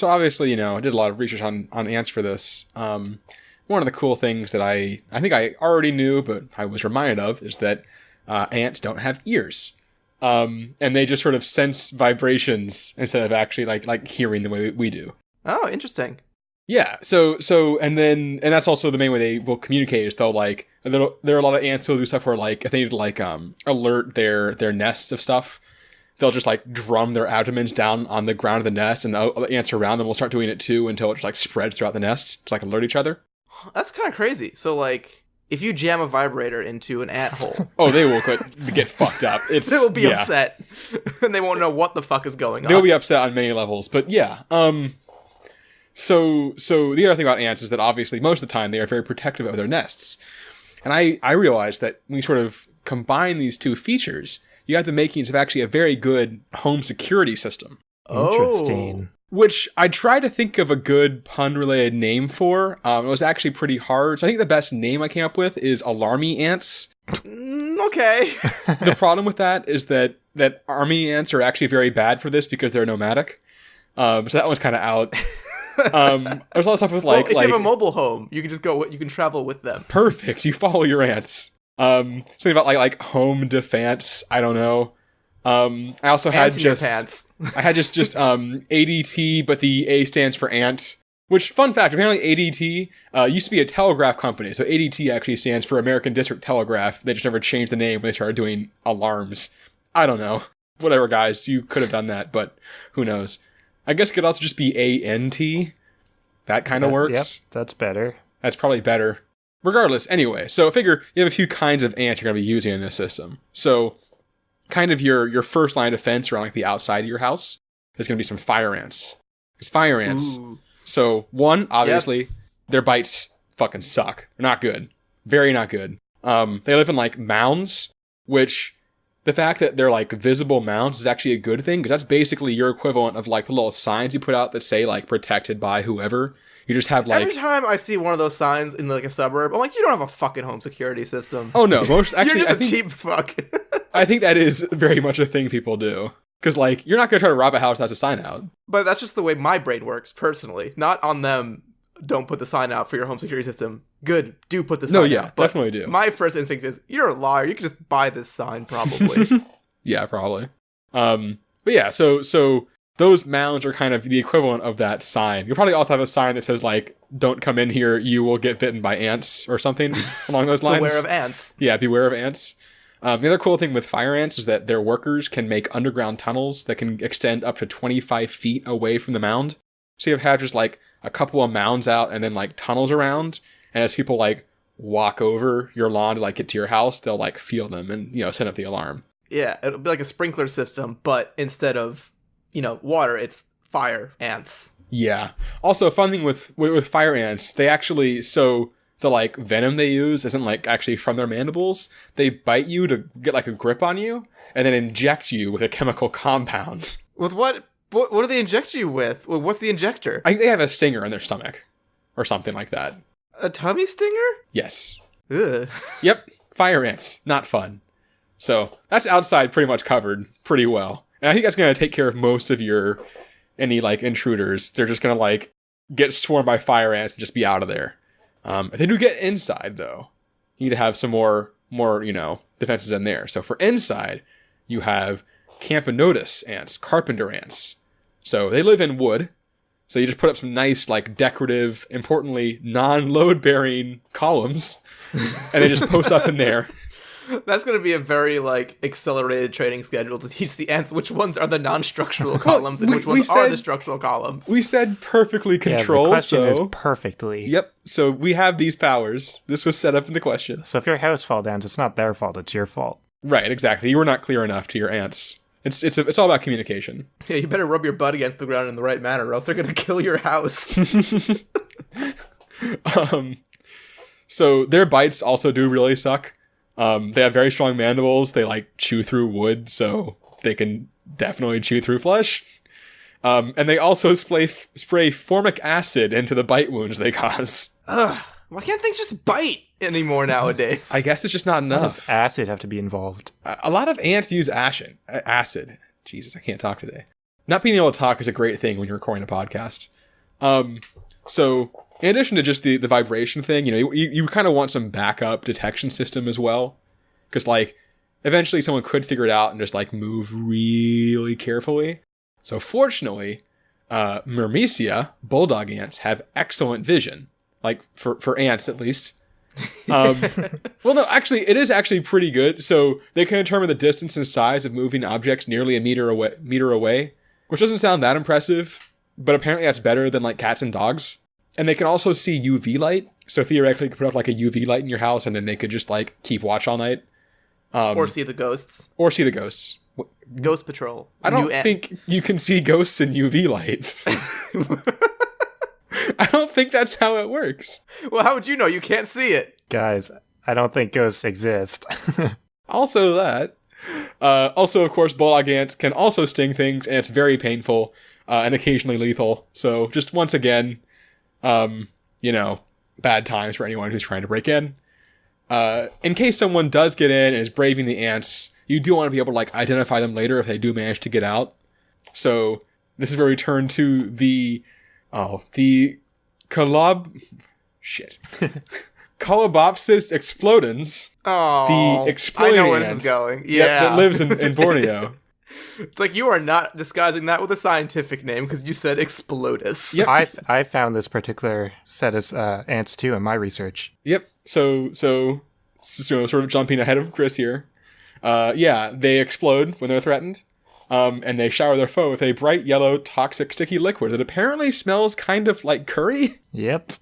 obviously, I did a lot of research on ants for this. One of the cool things that I think I already knew, but I was reminded of, is that ants don't have ears. And they just sort of sense vibrations instead of actually like hearing the way we do. Oh, interesting. Yeah. So and that's also the main way they will communicate is there are a lot of ants who will do stuff where like if they need to alert their nests of stuff, they'll just like drum their abdomens down on the ground of the nest, and the other ants around them will start doing it too until it just like spreads throughout the nest to like alert each other. That's kind of crazy. So like, if you jam a vibrator into an ant hole, they will get fucked up. They will be upset, and they won't know what the fuck is going on. They'll be upset on many levels, but yeah. So the other thing about ants is that obviously most of the time they are very protective of their nests, and I realized that when you sort of combine these two features, you have the makings of actually a very good home security system. Interesting. Which I tried to think of a good pun-related name for. It was actually pretty hard. So I think the best name I came up with is Alarmy Ants. Okay. The problem with that is that army ants are actually very bad for this because they're nomadic. So that one's kind of out. There's a lot of stuff with if you have a mobile home, you can just go. You can travel with them. Perfect. You follow your ants. Something about like home defense. I don't know. I also Ants had in your pants. I had just ADT, but the A stands for ant. Which, fun fact, apparently ADT used to be a telegraph company. So ADT actually stands for American District Telegraph. They just never changed the name when they started doing alarms. I don't know. Whatever, guys. You could have done that, but who knows. I guess it could also just be ANT. That kind of works. Yep, that's better. That's probably better. Regardless, anyway. So figure you have a few kinds of ants you're going to be using in this system. So kind of your first line of defense around like the outside of your house is going to be some fire ants. Because fire ants... Ooh. So, one, obviously, Yes. Their bites fucking suck. They're not good. Very not good. They live in, like, mounds, which the fact that they're, like, visible mounds is actually a good thing, because that's basically your equivalent of, like, the little signs you put out that say, like, protected by whoever. You just have, like... Every time I see one of those signs in, like, a suburb, I'm like, you don't have a fucking home security system. Oh, no. Actually, You're just a cheap fuck. I think that is very much a thing people do. Because, like, you're not going to try to rob a house that has a sign out. But that's just the way my brain works, personally. Not on them, don't put the sign out for your home security system. Good, do put the sign out. No, yeah, But definitely do. My first instinct is, you're a liar. You can just buy this sign, probably. Yeah, probably. But yeah, so those mounds are kind of the equivalent of that sign. You'll probably also have a sign that says, like, don't come in here, you will get bitten by ants, or something along those lines. Beware of ants. Yeah, beware of ants. The other cool thing with fire ants is that their workers can make underground tunnels that can extend up to 25 feet away from the mound. So you have just like a couple of mounds out and then like tunnels around. And as people like walk over your lawn to like get to your house, they'll like feel them and, send up the alarm. Yeah, it'll be like a sprinkler system, but instead of, water, it's fire ants. Yeah. Also, a fun thing with fire ants, they actually, the like venom they use isn't like actually from their mandibles. They bite you to get like a grip on you and then inject you with a chemical compound. With what? What do they inject you with? What's the injector? I think they have a stinger in their stomach or something like that. A tummy stinger? Yes. Ugh. Yep. Fire ants. Not fun. So that's outside pretty much covered pretty well. And I think that's going to take care of most of any like intruders. They're just going to like get swarmed by fire ants and just be out of there. If they do get inside, though, you need to have some more, defenses in there. So for inside, you have Camponotus ants, carpenter ants. So they live in wood. So you just put up some nice, like, decorative, importantly, non-load-bearing columns, and they just post up in there. That's going to be a very, like, accelerated training schedule to teach the ants which ones are the non-structural columns and which ones are the structural columns. We said perfectly controlled, the question is perfectly. Yep, so we have these powers. This was set up in the question. So if your house falls down, it's not their fault, it's your fault. Right, exactly. You were not clear enough to your ants. It's all about communication. Yeah, you better rub your butt against the ground in the right manner, or else they're going to kill your house. So their bites also do really suck. They have very strong mandibles. They like chew through wood, so they can definitely chew through flesh. And they also spray formic acid into the bite wounds they cause. Ugh, why can't things just bite anymore nowadays? I guess it's just not Why enough. does acid have to be involved? A lot of ants use acid. Jesus, I can't talk today. not being able to talk is a great thing when you're recording a podcast. So in addition to just the vibration thing, you kind of want some backup detection system as well. Because, like, eventually someone could figure it out and just, like, move really carefully. So fortunately, Myrmecia, bulldog ants, have excellent vision. Like, for ants, at least. Well, no, actually, it is actually pretty good. So they can determine the distance and size of moving objects nearly a meter away, which doesn't sound that impressive, but apparently that's better than, like, cats and dogs. And they can also see UV light. So theoretically, you could put up, like, a UV light in your house, and then they could just, like, keep watch all night. Or see the ghosts. Ghost Patrol. I don't think you can see ghosts in UV light. I don't think that's how it works. Well, how would you know? You can't see it. Guys, I don't think ghosts exist. Also that. Also, of course, bulldog ants can also sting things, and it's very painful and occasionally lethal. So just once again, bad times for anyone who's trying to break in. In case someone does get in and is braving the ants, you do want to be able to, like, identify them later if they do manage to get out. So this is where we turn to the Colobopsis explodens. Oh, the exploding I know where ant. this is going. Yep, Yeah, that lives in Borneo. It's like you are not disguising that with a scientific name because you said Explodus. Yep. I found this particular set of ants too in my research. Yep. So sort of jumping ahead of Chris here. They explode when they're threatened. And they shower their foe with a bright yellow, toxic, sticky liquid that apparently smells kind of like curry. Yep.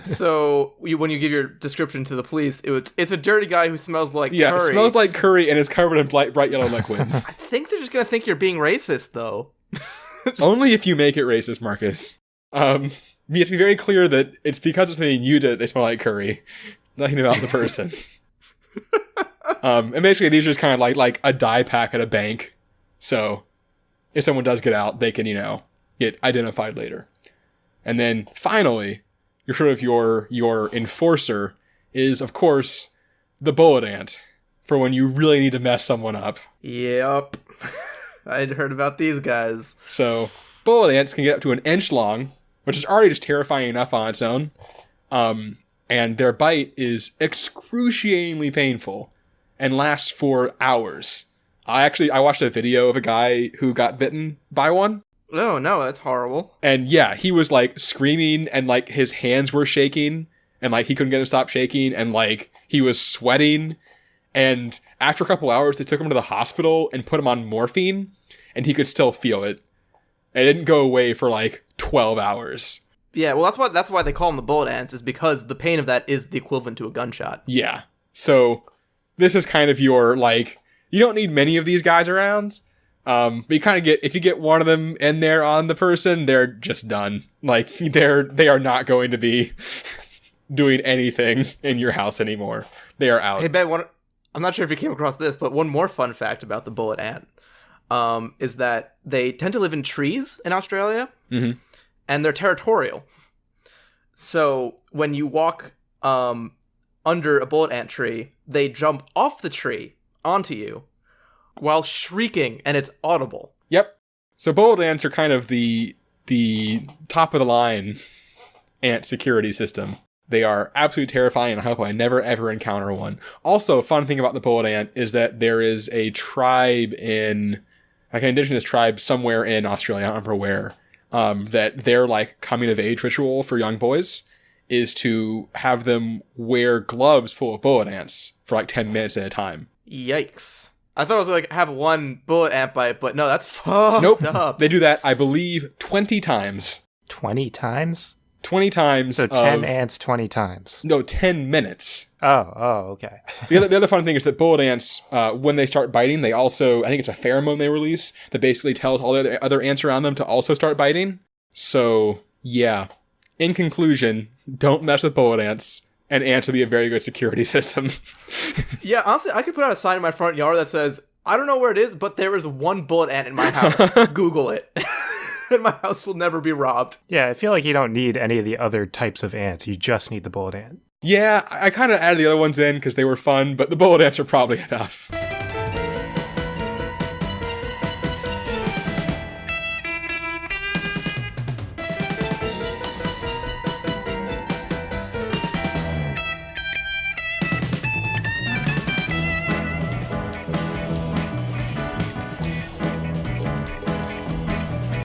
So when you give your description to the police, it's a dirty guy who smells like curry. Yeah, it smells like curry and is covered in bright yellow liquid. I think they're just gonna think you're being racist, though. Only if you make it racist, Marcus. You have to be very clear that it's because of something you did they smell like curry. Nothing about the person. And basically these are just kind of like a dye pack at a bank. So if someone does get out, they can, get identified later. And then finally, your enforcer is, of course, the bullet ant for when you really need to mess someone up. Yep. I'd heard about these guys. So bullet ants can get up to an inch long, which is already just terrifying enough on its own. And their bite is excruciatingly painful and lasts for hours. I watched a video of a guy who got bitten by one. Oh, no, that's horrible. And yeah, he was like screaming and like his hands were shaking and like he couldn't get him to stop shaking and like he was sweating. And after a couple hours, they took him to the hospital and put him on morphine and he could still feel it. It didn't go away for like 12 hours. Yeah, well, that's why they call them the bullet ants, is because the pain of that is the equivalent to a gunshot. Yeah. So this is kind of your like, you don't need many of these guys around. But you kind of if you get one of them in there on the person, they're just done. Like, they are not going to be doing anything in your house anymore. They are out. Hey, Ben, I'm not sure if you came across this, but one more fun fact about the bullet ant is that they tend to live in trees in Australia, and they're territorial. So when you walk under a bullet ant tree, they jump off the tree onto you while shrieking, and it's audible. Yep. So bullet ants are kind of the top of the line ant security system. They are absolutely terrifying, and I hope I never ever encounter one. Also, fun thing about the bullet ant is that there is a tribe an indigenous tribe somewhere in Australia, I don't remember where, that their like coming of age ritual for young boys is to have them wear gloves full of bullet ants for like 10 minutes at a time. Yikes. I thought it was like have one bullet ant bite, but no, that's fucked up. They do that, I believe, 20 times. 20 times? 20 times. So 10 ants 20 times. No, 10 minutes. Oh, okay. The other fun thing is that bullet ants, when they start biting, they also, I think it's a pheromone they release that basically tells all the other ants around them to also start biting. So, yeah. In conclusion, don't mess with bullet ants, and ants will be a very good security system. Yeah, honestly, I could put out a sign in my front yard that says, I don't know where it is, but there is one bullet ant in my house. Google it. And my house will never be robbed. Yeah, I feel like you don't need any of the other types of ants. You just need the bullet ant. Yeah, I kind of added the other ones in because they were fun, but the bullet ants are probably enough.